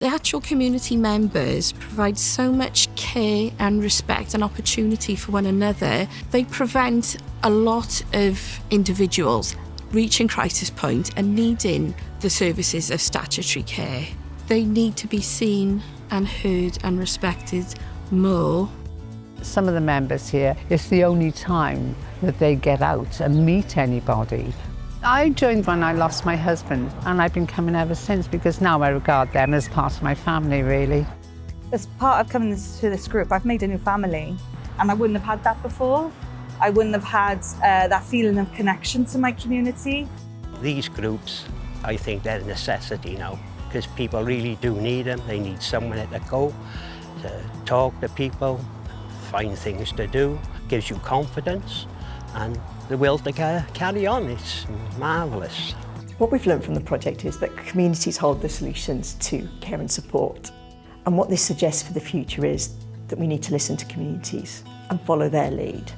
The actual community members provide so much care and respect and opportunity for one another. They prevent a lot of individuals reaching crisis point and needing the services of statutory care. They need to be seen and heard and respected more. Some of the members here, it's the only time that they get out and meet anybody. I joined when I lost my husband, and I've been coming ever since because now I regard them as part of my family, really. As part of coming to this group, I've made a new family, and I wouldn't have had that before. I wouldn't have had that feeling of connection to my community. These groups, I think they're a necessity now, because people really do need them. They need somewhere to go, to talk to people, find things to do, gives you confidence and the will to carry on. It's marvellous. What we've learned from the project is that communities hold the solutions to care and support. And what this suggests for the future is that we need to listen to communities and follow their lead.